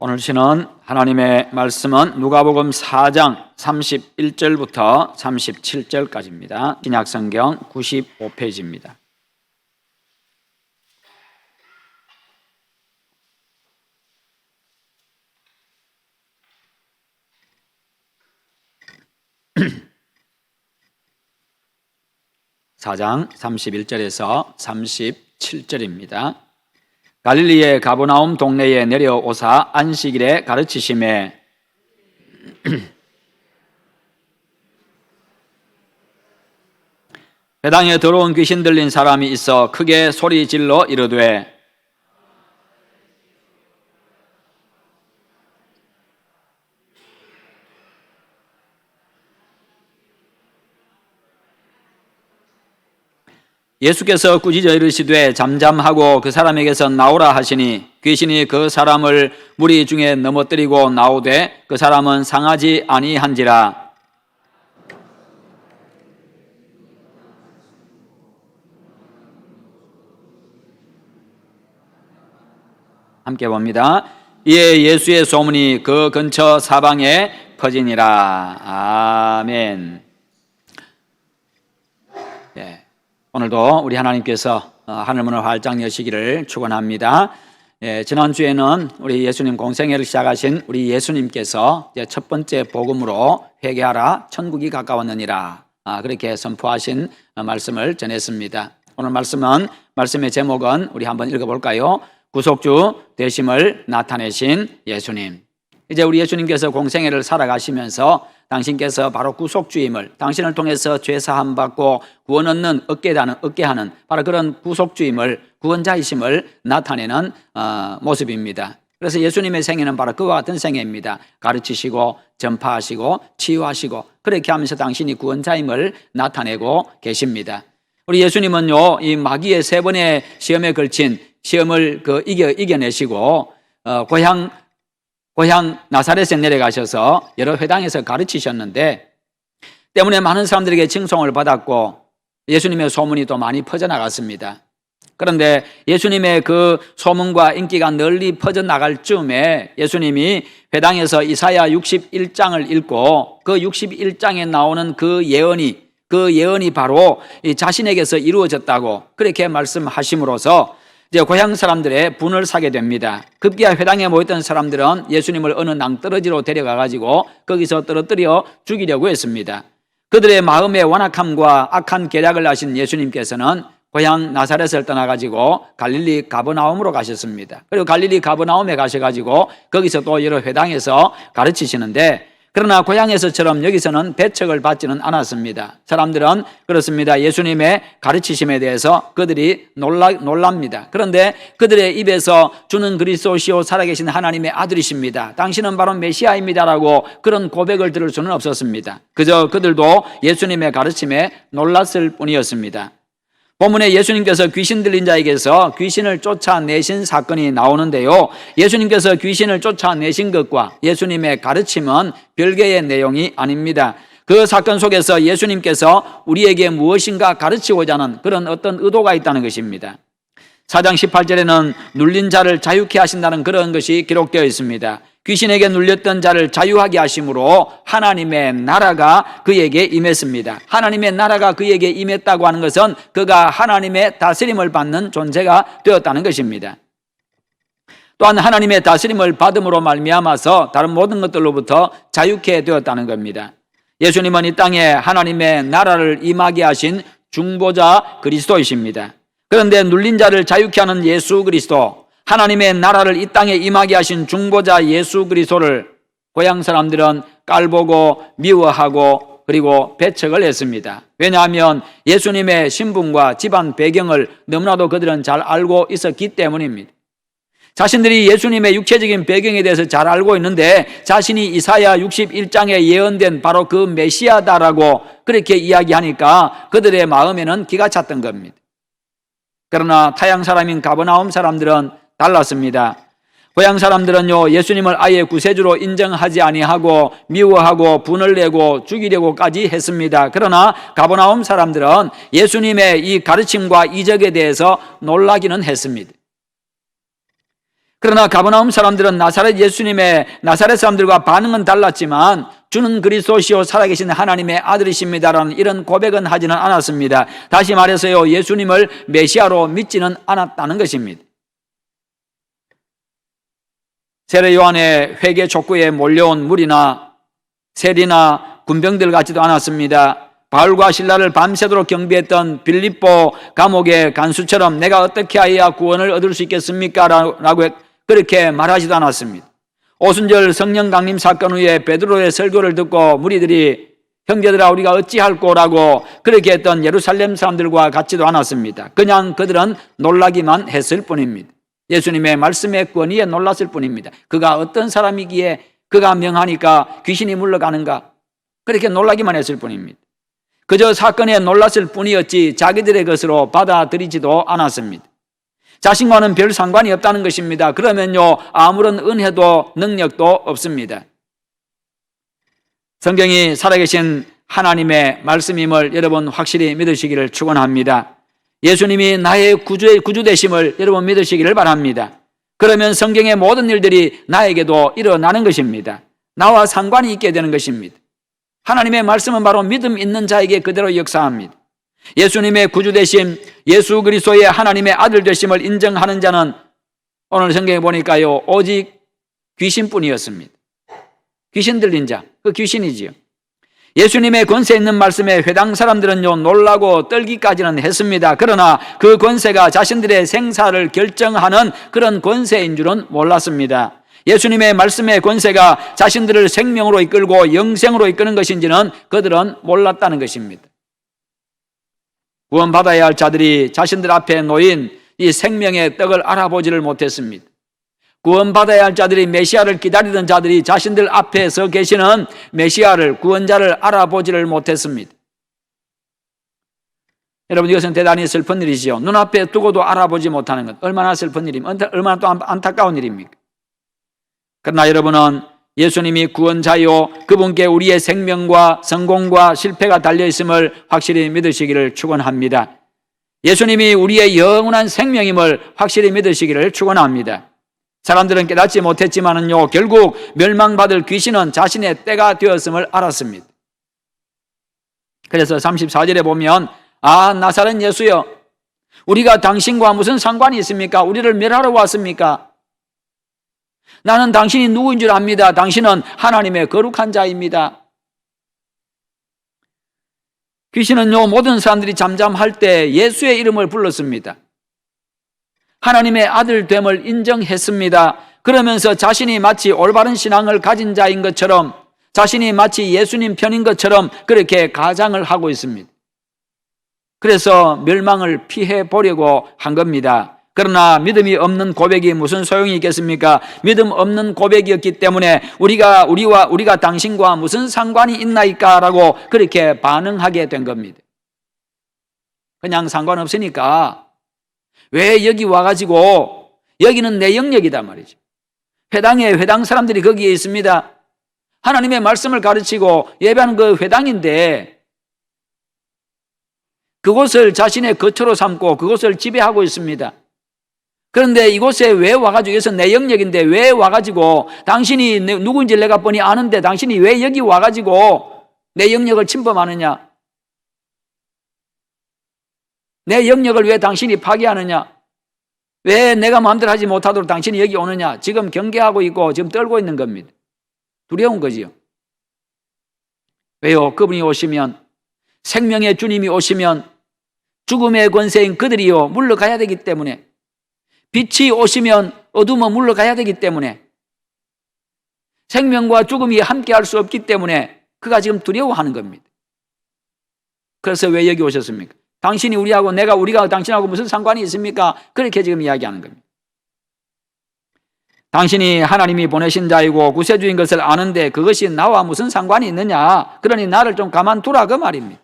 오늘 시는 하나님의 말씀은 누가복음 4장 31절부터 37절까지입니다. 신약성경 95페이지입니다. (4장) 31절에서 37절입니다. 갈릴리의 가버나움 동네에 내려오사 안식일에 가르치심에 회당에 더러운 귀신 들린 사람이 있어 크게 소리 질러 이르되 예수께서 꾸짖어 이르시되 잠잠하고 그 사람에게서 나오라 하시니 귀신이 그 사람을 무리 중에 넘어뜨리고 나오되 그 사람은 상하지 아니한지라. 함께 봅니다. 이에 예수의 소문이 그 근처 사방에 퍼지니라. 아멘. 오늘도 우리 하나님께서 하늘문을 활짝 여시기를 축원합니다. 지난주에는 우리 예수님 공생애를 시작하신 우리 예수님께서 첫 번째 복음으로 회개하라 천국이 가까웠느니라 그렇게 선포하신 말씀을 전했습니다. 오늘 말씀의 제목은 우리 한번 읽어볼까요? 구속주 되심을 나타내신 예수님. 이제 우리 예수님께서 공생애를 살아가시면서 당신께서 바로 구속주임을, 당신을 통해서 죄사함 받고 구원 얻는 얻게 하는 바로 그런 구속주임을, 구원자이심을 나타내는 모습입니다. 그래서 예수님의 생애는 바로 그와 같은 생애입니다. 가르치시고 전파하시고 치유하시고 그렇게 하면서 당신이 구원자임을 나타내고 계십니다. 우리 예수님은요, 이 마귀의 3번의 시험에 걸친 시험을 이겨내시고 고향 나사렛에 내려가셔서 여러 회당에서 가르치셨는데 때문에 많은 사람들에게 칭송을 받았고 예수님의 소문이 또 많이 퍼져나갔습니다. 그런데 예수님의 그 소문과 인기가 널리 퍼져나갈 즈음에 예수님이 회당에서 이사야 61장을 읽고 그 61장에 나오는 그 예언이 바로 자신에게서 이루어졌다고 그렇게 말씀하심으로써 이제 고향 사람들의 분을 사게 됩니다. 급기야 회당에 모였던 사람들은 예수님을 어느 낭떠러지로 데려가가지고 거기서 떨어뜨려 죽이려고 했습니다. 그들의 마음의 완악함과 악한 계략을 아신 예수님께서는 고향 나사렛을 떠나가지고 갈릴리 가버나움으로 가셨습니다. 그리고 갈릴리 가버나움에 가셔가지고 거기서 또 여러 회당에서 가르치시는데 그러나 고향에서처럼 여기서는 배척을 받지는 않았습니다. 사람들은 그렇습니다. 예수님의 가르치심에 대해서 그들이 놀랍니다. 그런데 그들의 입에서 주는 그리스도시요 살아계신 하나님의 아들이십니다. 당신은 바로 메시아입니다라고 그런 고백을 들을 수는 없었습니다. 그저 그들도 예수님의 가르침에 놀랐을 뿐이었습니다. 본문에 예수님께서 귀신 들린 자에게서 귀신을 쫓아내신 사건이 나오는데요. 예수님께서 귀신을 쫓아내신 것과 예수님의 가르침은 별개의 내용이 아닙니다. 그 사건 속에서 예수님께서 우리에게 무엇인가 가르치고자 하는 그런 어떤 의도가 있다는 것입니다. 4장 18절에는 눌린 자를 자유케 하신다는 그런 것이 기록되어 있습니다. 귀신에게 눌렸던 자를 자유하게 하심으로 하나님의 나라가 그에게 임했습니다. 하나님의 나라가 그에게 임했다고 하는 것은 그가 하나님의 다스림을 받는 존재가 되었다는 것입니다. 또한 하나님의 다스림을 받음으로 말미암아서 다른 모든 것들로부터 자유케 되었다는 겁니다. 예수님은 이 땅에 하나님의 나라를 임하게 하신 중보자 그리스도이십니다. 그런데 눌린 자를 자유케 하는 예수 그리스도, 하나님의 나라를 이 땅에 임하게 하신 중보자 예수 그리스도를 고향 사람들은 깔보고 미워하고 그리고 배척을 했습니다. 왜냐하면 예수님의 신분과 집안 배경을 너무나도 그들은 잘 알고 있었기 때문입니다. 자신들이 예수님의 육체적인 배경에 대해서 잘 알고 있는데 자신이 이사야 61장에 예언된 바로 그 메시아다라고 그렇게 이야기하니까 그들의 마음에는 기가 찼던 겁니다. 그러나 타양 사람인 가버나움 사람들은 달랐습니다. 고향 사람들은요, 예수님을 아예 구세주로 인정하지 아니하고 미워하고 분을 내고 죽이려고까지 했습니다. 그러나 가버나움 사람들은 예수님의 이 가르침과 이적에 대해서 놀라기는 했습니다. 그러나 가버나움 사람들은 나사렛 사람들과 반응은 달랐지만 주는 그리스도시요 살아계신 하나님의 아들이십니다라는 이런 고백은 하지는 않았습니다. 다시 말해서요, 예수님을 메시아로 믿지는 않았다는 것입니다. 세례 요한의 회개 촉구에 몰려온 무리나 세리나 군병들 같지도 않았습니다. 바울과 실라를 밤새도록 경비했던 빌립보 감옥의 간수처럼 내가 어떻게 하여야 구원을 얻을 수 있겠습니까? 라고 그렇게 말하지도 않았습니다. 오순절 성령 강림 사건 후에 베드로의 설교를 듣고 무리들이 형제들아 우리가 어찌할꼬라고 그렇게 했던 예루살렘 사람들과 같지도 않았습니다. 그냥 그들은 놀라기만 했을 뿐입니다. 예수님의 말씀의 권위에 놀랐을 뿐입니다. 그가 어떤 사람이기에 그가 명하니까 귀신이 물러가는가, 그렇게 놀라기만 했을 뿐입니다. 그저 사건에 놀랐을 뿐이었지 자기들의 것으로 받아들이지도 않았습니다. 자신과는 별 상관이 없다는 것입니다. 그러면요, 아무런 은혜도 능력도 없습니다. 성경이 살아계신 하나님의 말씀임을 여러분 확실히 믿으시기를 축원합니다. 예수님이 나의 구주 되심을 여러분 믿으시기를 바랍니다. 그러면 성경의 모든 일들이 나에게도 일어나는 것입니다. 나와 상관이 있게 되는 것입니다. 하나님의 말씀은 바로 믿음 있는 자에게 그대로 역사합니다. 예수님의 구주 되심, 예수 그리스도의 하나님의 아들 되심을 인정하는 자는 오늘 성경에 보니까요, 오직 귀신뿐이었습니다. 귀신 들린 자, 그 귀신이지요. 예수님의 권세 있는 말씀에 회당 사람들은요, 놀라고 떨기까지는 했습니다. 그러나 그 권세가 자신들의 생사를 결정하는 그런 권세인 줄은 몰랐습니다. 예수님의 말씀의 권세가 자신들을 생명으로 이끌고 영생으로 이끄는 것인지는 그들은 몰랐다는 것입니다. 구원받아야 할 자들이 자신들 앞에 놓인 이 생명의 떡을 알아보지를 못했습니다. 구원받아야 할 자들이, 메시아를 기다리던 자들이 자신들 앞에 서 계시는 메시아를, 구원자를 알아보지를 못했습니다. 여러분, 이것은 대단히 슬픈 일이지요. 눈앞에 두고도 알아보지 못하는 것, 얼마나 슬픈 일입니까? 얼마나 또 안타까운 일입니까? 그러나 여러분은 예수님이 구원자요, 그분께 우리의 생명과 성공과 실패가 달려있음을 확실히 믿으시기를 축원합니다. 예수님이 우리의 영원한 생명임을 확실히 믿으시기를 축원합니다. 사람들은 깨닫지 못했지만은요, 결국 멸망받을 귀신은 자신의 때가 되었음을 알았습니다. 그래서 34절에 보면, 아, 나사렛 예수여, 우리가 당신과 무슨 상관이 있습니까? 우리를 멸하러 왔습니까? 나는 당신이 누구인 줄 압니다. 당신은 하나님의 거룩한 자입니다. 귀신은요, 모든 사람들이 잠잠할 때 예수의 이름을 불렀습니다. 하나님의 아들됨을 인정했습니다. 그러면서 자신이 마치 올바른 신앙을 가진 자인 것처럼, 자신이 마치 예수님 편인 것처럼 그렇게 가장을 하고 있습니다. 그래서 멸망을 피해 보려고 한 겁니다. 그러나 믿음이 없는 고백이 무슨 소용이 있겠습니까? 믿음 없는 고백이었기 때문에 우리가 당신과 무슨 상관이 있나이까라고 그렇게 반응하게 된 겁니다. 그냥 상관없으니까 왜 여기 와가지고, 여기는 내 영역이다 말이죠. 회당 사람들이 거기에 있습니다. 하나님의 말씀을 가르치고 예배하는 그 회당인데 그곳을 자신의 거처로 삼고 그곳을 지배하고 있습니다. 그런데 이곳에 왜 와가지고, 여기서 내 영역인데 왜 와가지고, 당신이 누구인지 내가 뻔히 아는데 당신이 왜 여기 와가지고 내 영역을 침범하느냐? 내 영역을 왜 당신이 파괴하느냐? 왜 내가 마음대로 하지 못하도록 당신이 여기 오느냐? 지금 경계하고 있고 지금 떨고 있는 겁니다. 두려운 거지요. 왜요? 그분이 오시면, 생명의 주님이 오시면 죽음의 권세인 그들이요, 물러가야 되기 때문에, 빛이 오시면 어둠은 물러가야 되기 때문에, 생명과 죽음이 함께 할 수 없기 때문에 그가 지금 두려워하는 겁니다. 그래서 왜 여기 오셨습니까? 당신이 우리가 당신하고 무슨 상관이 있습니까? 그렇게 지금 이야기하는 겁니다. 당신이 하나님이 보내신 자이고 구세주인 것을 아는데 그것이 나와 무슨 상관이 있느냐? 그러니 나를 좀 가만두라, 그 말입니다.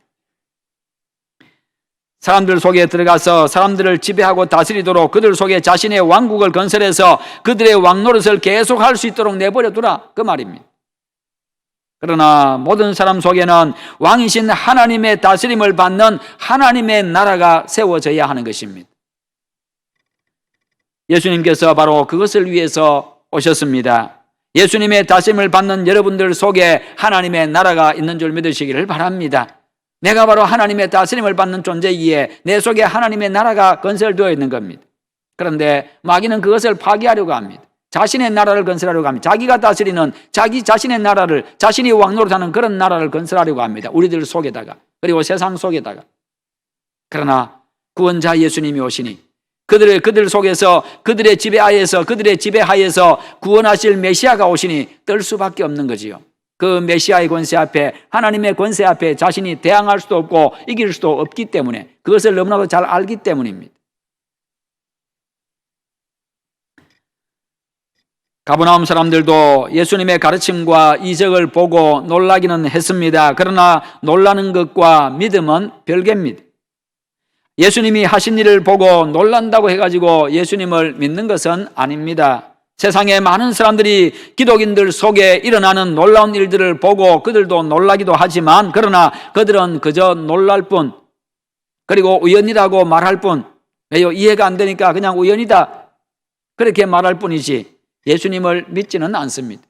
사람들 속에 들어가서 사람들을 지배하고 다스리도록 그들 속에 자신의 왕국을 건설해서 그들의 왕노릇을 계속할 수 있도록 내버려두라, 그 말입니다. 그러나 모든 사람 속에는 왕이신 하나님의 다스림을 받는 하나님의 나라가 세워져야 하는 것입니다. 예수님께서 바로 그것을 위해서 오셨습니다. 예수님의 다스림을 받는 여러분들 속에 하나님의 나라가 있는 줄 믿으시기를 바랍니다. 내가 바로 하나님의 다스림을 받는 존재이기에 내 속에 하나님의 나라가 건설되어 있는 겁니다. 그런데 마귀는 그것을 파괴하려고 합니다. 자신의 나라를 건설하려고 합니다. 자기가 다스리는 자기 자신의 나라를, 자신이 왕노릇하는 그런 나라를 건설하려고 합니다. 우리들 속에다가, 그리고 세상 속에다가. 그러나 구원자 예수님이 오시니 그들 속에서, 그들의 지배하에서 구원하실 메시아가 오시니 떨 수밖에 없는 거지요. 그 메시아의 권세 앞에, 하나님의 권세 앞에 자신이 대항할 수도 없고 이길 수도 없기 때문에, 그것을 너무나도 잘 알기 때문입니다. 가버나움 사람들도 예수님의 가르침과 이적을 보고 놀라기는 했습니다. 그러나 놀라는 것과 믿음은 별개입니다. 예수님이 하신 일을 보고 놀란다고 해가지고 예수님을 믿는 것은 아닙니다. 세상에 많은 사람들이 기독인들 속에 일어나는 놀라운 일들을 보고 그들도 놀라기도 하지만, 그러나 그들은 그저 놀랄 뿐, 그리고 우연이라고 말할 뿐, 왜요? 이해가 안 되니까 그냥 우연이다, 그렇게 말할 뿐이지 예수님을 믿지는 않습니다.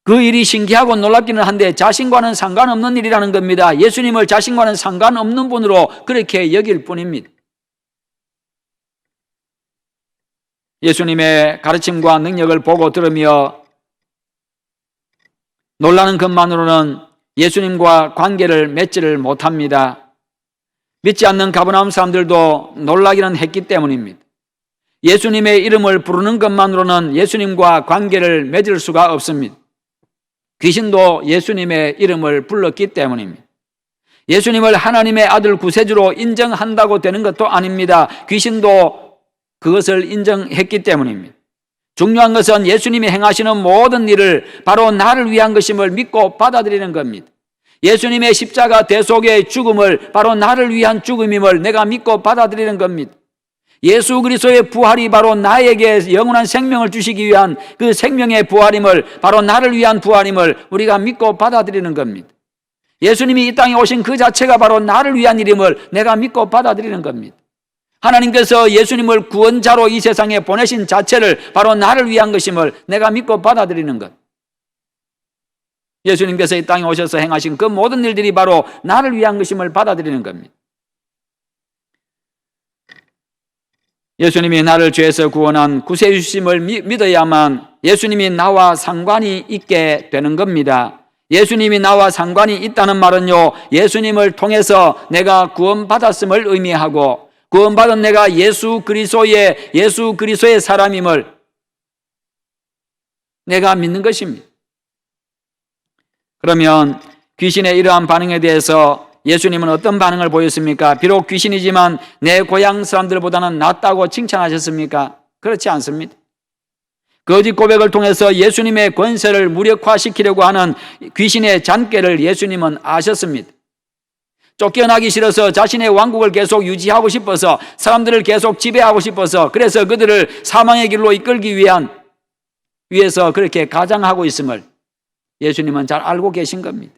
그 일이 신기하고 놀랍기는 한데 자신과는 상관없는 일이라는 겁니다. 예수님을 자신과는 상관없는 분으로 그렇게 여길 뿐입니다. 예수님의 가르침과 능력을 보고 들으며 놀라는 것만으로는 예수님과 관계를 맺지를 못합니다. 믿지 않는 가버나움 사람들도 놀라기는 했기 때문입니다. 예수님의 이름을 부르는 것만으로는 예수님과 관계를 맺을 수가 없습니다. 귀신도 예수님의 이름을 불렀기 때문입니다. 예수님을 하나님의 아들 구세주로 인정한다고 되는 것도 아닙니다. 귀신도 그것을 인정했기 때문입니다. 중요한 것은 예수님이 행하시는 모든 일을 바로 나를 위한 것임을 믿고 받아들이는 겁니다. 예수님의 십자가 대속의 죽음을 바로 나를 위한 죽음임을 내가 믿고 받아들이는 겁니다. 예수 그리스도의 부활이 바로 나에게 영원한 생명을 주시기 위한 그 생명의 부활임을, 바로 나를 위한 부활임을 우리가 믿고 받아들이는 겁니다. 예수님이 이 땅에 오신 그 자체가 바로 나를 위한 일임을 내가 믿고 받아들이는 겁니다. 하나님께서 예수님을 구원자로 이 세상에 보내신 자체를 바로 나를 위한 것임을 내가 믿고 받아들이는 것. 예수님께서 이 땅에 오셔서 행하신 그 모든 일들이 바로 나를 위한 것임을 받아들이는 겁니다. 예수님이 나를 죄에서 구원한 구세주심을 믿어야만 예수님이 나와 상관이 있게 되는 겁니다. 예수님이 나와 상관이 있다는 말은요, 예수님을 통해서 내가 구원받았음을 의미하고, 구원받은 내가 예수 그리스도의 사람임을 내가 믿는 것입니다. 그러면 귀신의 이러한 반응에 대해서 예수님은 어떤 반응을 보였습니까? 비록 귀신이지만 내 고향 사람들보다는 낫다고 칭찬하셨습니까? 그렇지 않습니다. 거짓 고백을 통해서 예수님의 권세를 무력화시키려고 하는 귀신의 잔꾀를 예수님은 아셨습니다. 쫓겨나기 싫어서 자신의 왕국을 계속 유지하고 싶어서, 사람들을 계속 지배하고 싶어서, 그래서 그들을 사망의 길로 이끌기 위해서 그렇게 가장하고 있음을 예수님은 잘 알고 계신 겁니다.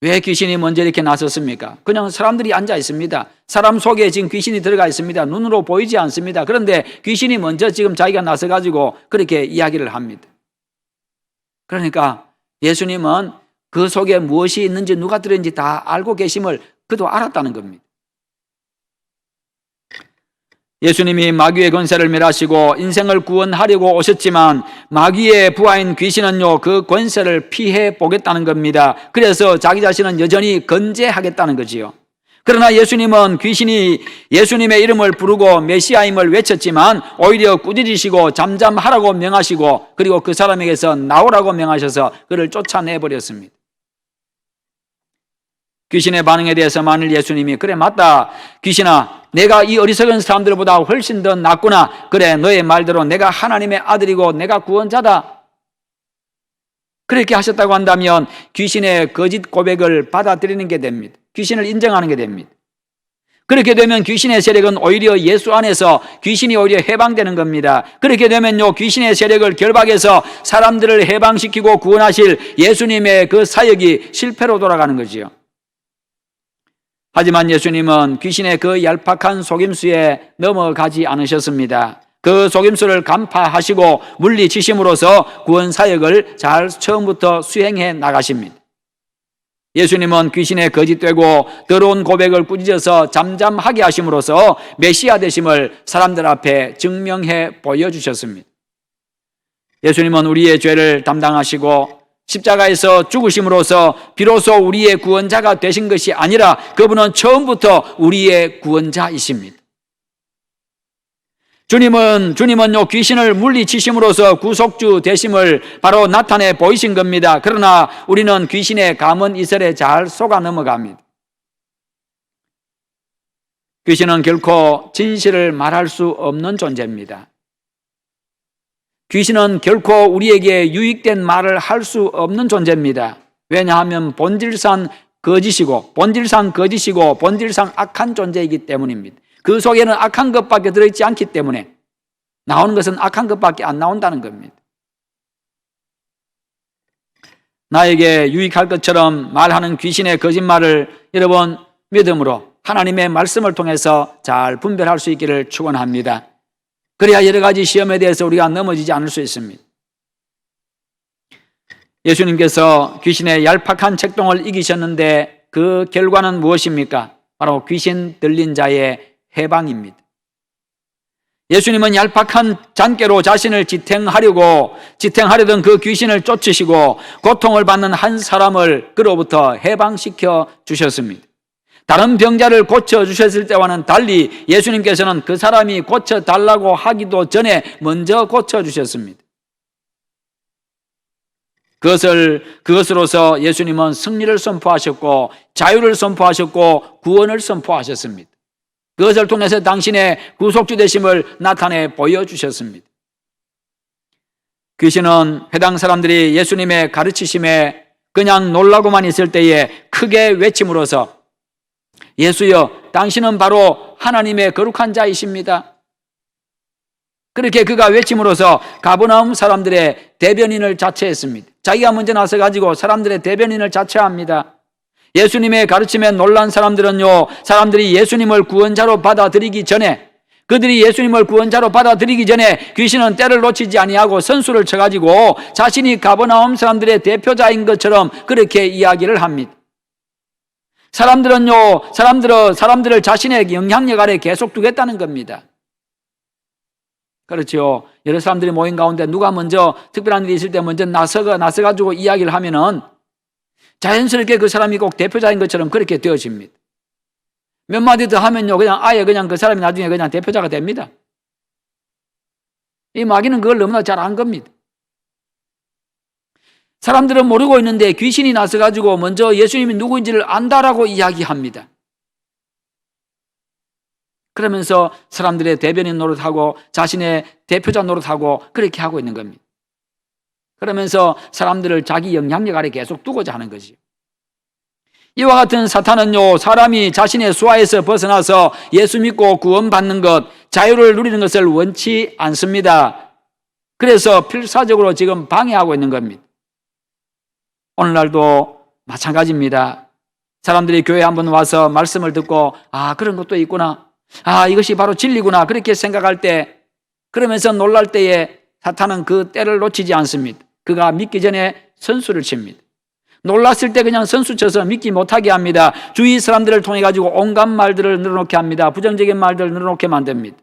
왜 귀신이 먼저 이렇게 나섰습니까? 그냥 사람들이 앉아 있습니다. 사람 속에 지금 귀신이 들어가 있습니다. 눈으로 보이지 않습니다. 그런데 귀신이 먼저 지금 자기가 나서가지고 그렇게 이야기를 합니다. 그러니까 예수님은 그 속에 무엇이 있는지, 누가 들었는지 다 알고 계심을 그도 알았다는 겁니다. 예수님이 마귀의 권세를 멸하시고 인생을 구원하려고 오셨지만 마귀의 부하인 귀신은요, 그 권세를 피해 보겠다는 겁니다. 그래서 자기 자신은 여전히 건재하겠다는 거지요. 그러나 예수님은 귀신이 예수님의 이름을 부르고 메시아임을 외쳤지만 오히려 꾸짖으시고 잠잠하라고 명하시고, 그리고 그 사람에게서 나오라고 명하셔서 그를 쫓아내버렸습니다. 귀신의 반응에 대해서 만일 예수님이 그래 맞다, 귀신아 내가 이 어리석은 사람들보다 훨씬 더 낫구나, 그래 너의 말대로 내가 하나님의 아들이고 내가 구원자다, 그렇게 하셨다고 한다면 귀신의 거짓 고백을 받아들이는 게 됩니다. 귀신을 인정하는 게 됩니다. 그렇게 되면 귀신의 세력은 오히려 예수 안에서 귀신이 오히려 해방되는 겁니다. 그렇게 되면요, 귀신의 세력을 결박해서 사람들을 해방시키고 구원하실 예수님의 그 사역이 실패로 돌아가는 거지요. 하지만 예수님은 귀신의 그 얄팍한 속임수에 넘어가지 않으셨습니다. 그 속임수를 간파하시고 물리치심으로써 구원 사역을 잘 처음부터 수행해 나가십니다. 예수님은 귀신의 거짓되고 더러운 고백을 꾸짖어서 잠잠하게 하심으로써 메시아 되심을 사람들 앞에 증명해 보여주셨습니다. 예수님은 우리의 죄를 담당하시고 십자가에서 죽으심으로써 비로소 우리의 구원자가 되신 것이 아니라 그분은 처음부터 우리의 구원자이십니다. 주님은요, 귀신을 물리치심으로써 구속주 되심을 바로 나타내 보이신 겁니다. 그러나 우리는 귀신의 감언 이설에 잘 속아 넘어갑니다. 귀신은 결코 진실을 말할 수 없는 존재입니다. 귀신은 결코 우리에게 유익된 말을 할 수 없는 존재입니다. 왜냐하면 본질상 거짓이고 본질상 악한 존재이기 때문입니다. 그 속에는 악한 것밖에 들어있지 않기 때문에 나오는 것은 악한 것밖에 안 나온다는 겁니다. 나에게 유익할 것처럼 말하는 귀신의 거짓말을 여러분 믿음으로 하나님의 말씀을 통해서 잘 분별할 수 있기를 축원합니다. 그래야 여러 가지 시험에 대해서 우리가 넘어지지 않을 수 있습니다. 예수님께서 귀신의 얄팍한 책동을 이기셨는데 그 결과는 무엇입니까? 바로 귀신 들린 자의 해방입니다. 예수님은 얄팍한 잔꾀로 자신을 지탱하려던 그 귀신을 쫓으시고 고통을 받는 한 사람을 그로부터 해방시켜 주셨습니다. 다른 병자를 고쳐주셨을 때와는 달리 예수님께서는 그 사람이 고쳐달라고 하기도 전에 먼저 고쳐주셨습니다. 그것으로서 예수님은 승리를 선포하셨고 자유를 선포하셨고 구원을 선포하셨습니다. 그것을 통해서 당신의 구속주 되심을 나타내 보여주셨습니다. 귀신은 회당 사람들이 예수님의 가르치심에 그냥 놀라고만 있을 때에 크게 외침으로써 예수여, 당신은 바로 하나님의 거룩한 자이십니다. 그렇게 그가 외침으로써 가버나움 사람들의 대변인을 자처했습니다. 자기가 먼저 나서가지고 사람들의 대변인을 자처합니다. 예수님의 가르침에 놀란 사람들은요, 사람들이 예수님을 구원자로 받아들이기 전에, 그들이 예수님을 구원자로 받아들이기 전에 귀신은 때를 놓치지 아니하고 선수를 쳐가지고 자신이 가버나움 사람들의 대표자인 것처럼 그렇게 이야기를 합니다. 사람들을 자신의 영향력 아래 계속 두겠다는 겁니다. 그렇죠. 여러 사람들이 모인 가운데 누가 먼저 특별한 일이 있을 때 먼저 나서가지고 이야기를 하면은 자연스럽게 그 사람이 꼭 대표자인 것처럼 그렇게 되어집니다. 몇 마디 더 하면요, 그냥 그 사람이 나중에 그냥 대표자가 됩니다. 이 마귀는 그걸 너무나 잘 안 겁니다. 사람들은 모르고 있는데 귀신이 나서가지고 먼저 예수님이 누구인지를 안다라고 이야기합니다. 그러면서 사람들의 대변인 노릇하고 자신의 대표자 노릇하고 그렇게 하고 있는 겁니다. 그러면서 사람들을 자기 영향력 아래 계속 두고자 하는 거지. 이와 같은 사탄은요, 사람이 자신의 수하에서 벗어나서 예수 믿고 구원받는 것, 자유를 누리는 것을 원치 않습니다. 그래서 필사적으로 지금 방해하고 있는 겁니다. 오늘날도 마찬가지입니다. 사람들이 교회에 한번 와서 말씀을 듣고 그런 것도 있구나, 이것이 바로 진리구나 그렇게 생각할 때, 그러면서 놀랄 때에 사탄은 그 때를 놓치지 않습니다. 그가 믿기 전에 선수를 칩니다. 놀랐을 때 그냥 선수 쳐서 믿기 못하게 합니다. 주위 사람들을 통해 가지고 온갖 말들을 늘어놓게 합니다. 부정적인 말들을 늘어놓게 만듭니다.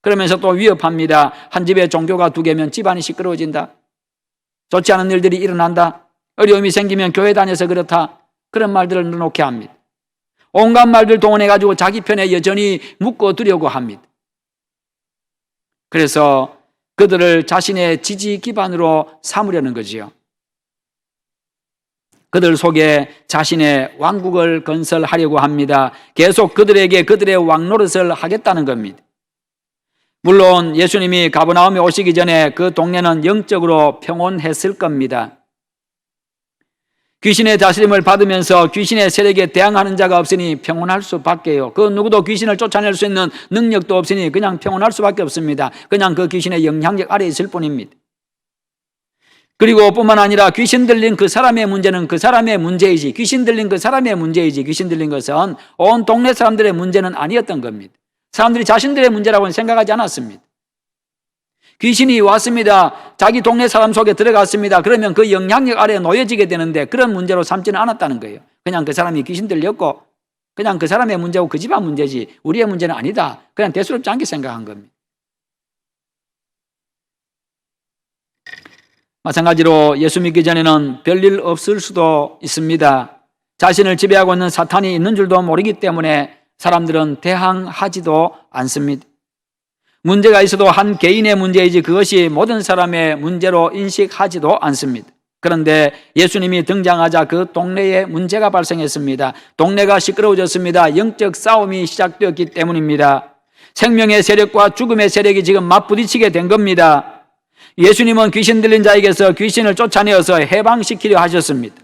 그러면서 또 위협합니다. 한 집에 종교가 2개면 집안이 시끄러워진다, 좋지 않은 일들이 일어난다, 어려움이 생기면 교회 다녀서 그렇다, 그런 말들을 늘어놓게 합니다. 온갖 말들 동원해 가지고 자기 편에 여전히 묶어두려고 합니다. 그래서 그들을 자신의 지지 기반으로 삼으려는 거지요. 그들 속에 자신의 왕국을 건설하려고 합니다. 계속 그들에게 그들의 왕노릇을 하겠다는 겁니다. 물론 예수님이 가버나움에 오시기 전에 그 동네는 영적으로 평온했을 겁니다. 귀신의 다스림을 받으면서 귀신의 세력에 대항하는 자가 없으니 평온할 수밖에요. 그 누구도 귀신을 쫓아낼 수 있는 능력도 없으니 그냥 평온할 수밖에 없습니다. 그냥 그 귀신의 영향력 아래에 있을 뿐입니다. 그리고 뿐만 아니라 귀신 들린 그 사람의 문제는 그 사람의 문제이지, 귀신 들린 그 사람의 문제이지, 귀신 들린 것은 온 동네 사람들의 문제는 아니었던 겁니다. 사람들이 자신들의 문제라고는 생각하지 않았습니다. 귀신이 왔습니다. 자기 동네 사람 속에 들어갔습니다. 그러면 그 영향력 아래에 놓여지게 되는데 그런 문제로 삼지는 않았다는 거예요. 그냥 그 사람이 귀신 들렸고 그냥 그 사람의 문제고 그 집안 문제지 우리의 문제는 아니다. 그냥 대수롭지 않게 생각한 겁니다. 마찬가지로 예수 믿기 전에는 별일 없을 수도 있습니다. 자신을 지배하고 있는 사탄이 있는 줄도 모르기 때문에 사람들은 대항하지도 않습니다. 문제가 있어도 한 개인의 문제이지 그것이 모든 사람의 문제로 인식하지도 않습니다. 그런데 예수님이 등장하자 그 동네에 문제가 발생했습니다. 동네가 시끄러워졌습니다. 영적 싸움이 시작되었기 때문입니다. 생명의 세력과 죽음의 세력이 지금 맞부딪히게 된 겁니다. 예수님은 귀신 들린 자에게서 귀신을 쫓아내어서 해방시키려 하셨습니다.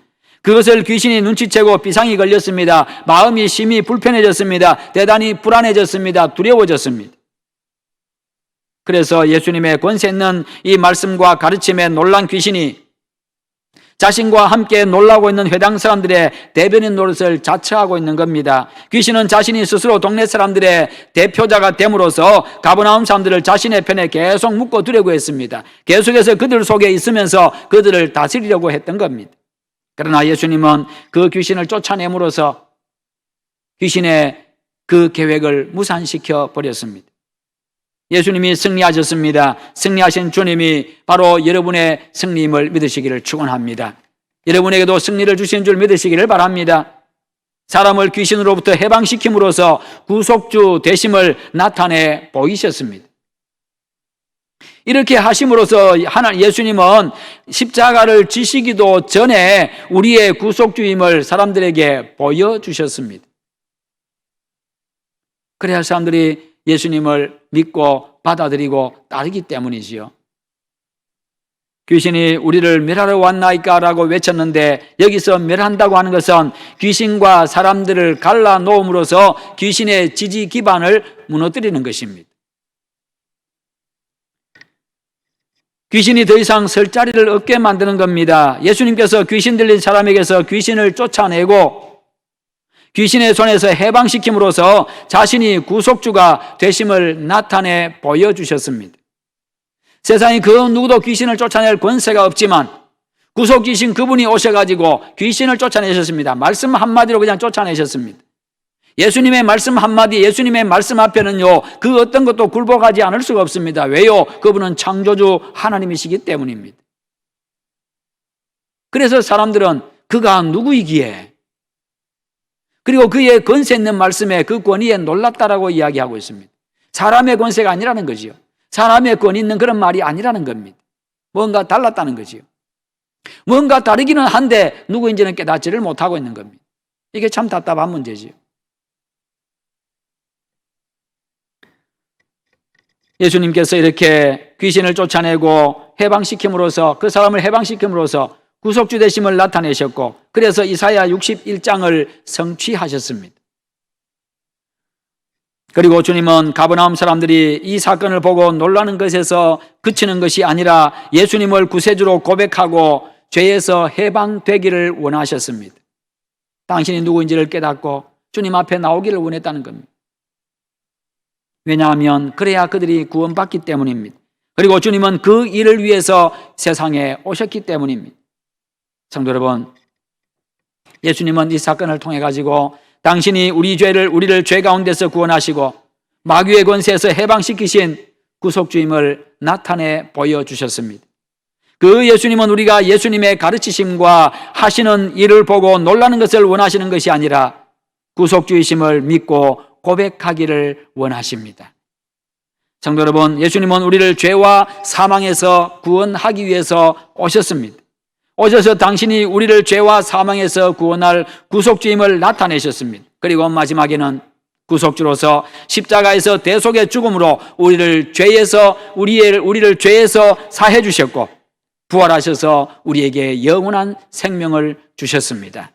그것을 귀신이 눈치채고 비상이 걸렸습니다. 마음이 심히 불편해졌습니다. 대단히 불안해졌습니다. 두려워졌습니다. 그래서 예수님의 권세 있는 이 말씀과 가르침에 놀란 귀신이 자신과 함께 놀라고 있는 회당 사람들의 대변인 노릇을 자처하고 있는 겁니다. 귀신은 자신이 스스로 동네 사람들의 대표자가 됨으로써 가버나움 사람들을 자신의 편에 계속 묶어두려고 했습니다. 계속해서 그들 속에 있으면서 그들을 다스리려고 했던 겁니다. 그러나 예수님은 그 귀신을 쫓아냄으로써 귀신의 그 계획을 무산시켜 버렸습니다. 예수님이 승리하셨습니다. 승리하신 주님이 바로 여러분의 승리임을 믿으시기를 축원합니다. 여러분에게도 승리를 주신 줄 믿으시기를 바랍니다. 사람을 귀신으로부터 해방시킴으로써 구속주 되심을 나타내 보이셨습니다. 이렇게 하심으로써 예수님은 십자가를 지시기도 전에 우리의 구속주임을 사람들에게 보여주셨습니다. 그래야 사람들이 예수님을 믿고 받아들이고 따르기 때문이지요. 귀신이 우리를 멸하러 왔나이까 라고 외쳤는데 여기서 멸한다고 하는 것은 귀신과 사람들을 갈라놓음으로써 귀신의 지지 기반을 무너뜨리는 것입니다. 귀신이 더 이상 설 자리를 없게 만드는 겁니다. 예수님께서 귀신 들린 사람에게서 귀신을 쫓아내고 귀신의 손에서 해방시킴으로써 자신이 구속주가 되심을 나타내 보여주셨습니다. 세상에 그 누구도 귀신을 쫓아낼 권세가 없지만 구속주신 그분이 오셔가지고 귀신을 쫓아내셨습니다. 말씀 한마디로 그냥 쫓아내셨습니다. 예수님의 말씀 한마디, 예수님의 말씀 앞에는요, 그 어떤 것도 굴복하지 않을 수가 없습니다. 왜요? 그분은 창조주 하나님이시기 때문입니다. 그래서 사람들은 그가 누구이기에 그리고 그의 권세 있는 말씀에 그 권위에 놀랐다라고 이야기하고 있습니다. 사람의 권세가 아니라는 거지요. 사람의 권위 있는 그런 말이 아니라는 겁니다. 뭔가 달랐다는 거지요. 뭔가 다르기는 한데 누구인지는 깨닫지를 못하고 있는 겁니다. 이게 참 답답한 문제지요. 예수님께서 이렇게 귀신을 쫓아내고 해방시킴으로써 그 사람을 해방시킴으로써 구속주 되심을 나타내셨고 그래서 이사야 61장을 성취하셨습니다. 그리고 주님은 가버나움 사람들이 이 사건을 보고 놀라는 것에서 그치는 것이 아니라 예수님을 구세주로 고백하고 죄에서 해방되기를 원하셨습니다. 당신이 누구인지를 깨닫고 주님 앞에 나오기를 원했다는 겁니다. 왜냐하면 그래야 그들이 구원받기 때문입니다. 그리고 주님은 그 일을 위해서 세상에 오셨기 때문입니다. 성도 여러분, 예수님은 이 사건을 통해 가지고 당신이 우리를 죄 가운데서 구원하시고 마귀의 권세에서 해방시키신 구속주임을 나타내 보여주셨습니다. 그 예수님은 우리가 예수님의 가르치심과 하시는 일을 보고 놀라는 것을 원하시는 것이 아니라 구속주이심을 믿고 고백하기를 원하십니다. 성도 여러분, 예수님은 우리를 죄와 사망에서 구원하기 위해서 오셨습니다. 오셔서 당신이 우리를 죄와 사망에서 구원할 구속주임을 나타내셨습니다. 그리고 마지막에는 구속주로서 십자가에서 대속의 죽음으로 우리를 죄에서 사해 주셨고 부활하셔서 우리에게 영원한 생명을 주셨습니다.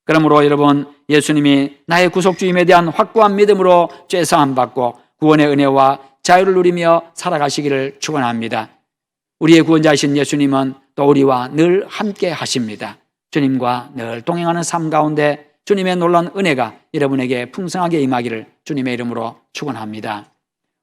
그러므로 여러분, 예수님이 나의 구속주임에 대한 확고한 믿음으로 죄사함 받고 구원의 은혜와 자유를 누리며 살아가시기를 축원합니다. 우리의 구원자이신 예수님은 또 우리와 늘 함께 하십니다. 주님과 늘 동행하는 삶 가운데 주님의 놀라운 은혜가 여러분에게 풍성하게 임하기를 주님의 이름으로 축원합니다.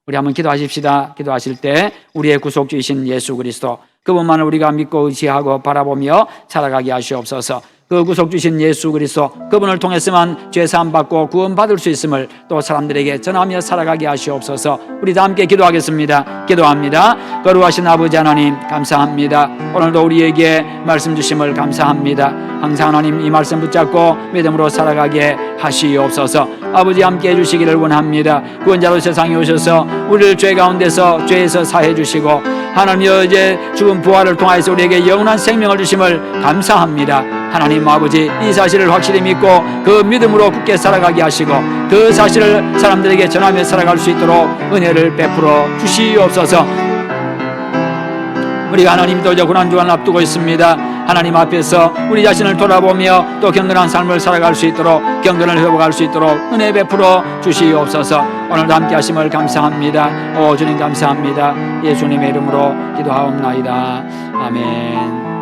우리 한번 기도하십시다. 기도하실 때 우리의 구속주이신 예수 그리스도 그분만을 우리가 믿고 의지하고 바라보며 살아가게 하시옵소서. 그 구속주신 예수 그리스도 그분을 통해서만 죄사함 받고 구원받을 수 있음을 또 사람들에게 전하며 살아가게 하시옵소서. 우리 다 함께 기도하겠습니다. 기도합니다. 거룩하신 아버지 하나님 감사합니다. 오늘도 우리에게 말씀 주심을 감사합니다. 항상 하나님 이 말씀 붙잡고 믿음으로 살아가게 하시옵소서. 아버지 함께 해주시기를 원합니다. 구원자로 세상에 오셔서 우리를 죄 가운데서 죄에서 사해 주시고 하나님여 이제 죽은 부활을 통하여서 우리에게 영원한 생명을 주심을 감사합니다. 하나님 아버지 이 사실을 확실히 믿고 그 믿음으로 굳게 살아가게 하시고 그 사실을 사람들에게 전하며 살아갈 수 있도록 은혜를 베풀어 주시옵소서. 우리가 하나님도 이제 고난주간을 앞두고 있습니다. 하나님 앞에서 우리 자신을 돌아보며 또 경건한 삶을 살아갈 수 있도록 경건을 회복할 수 있도록 은혜 베풀어 주시옵소서. 오늘도 함께 하심을 감사합니다. 오 주님 감사합니다. 예수님의 이름으로 기도하옵나이다. 아멘.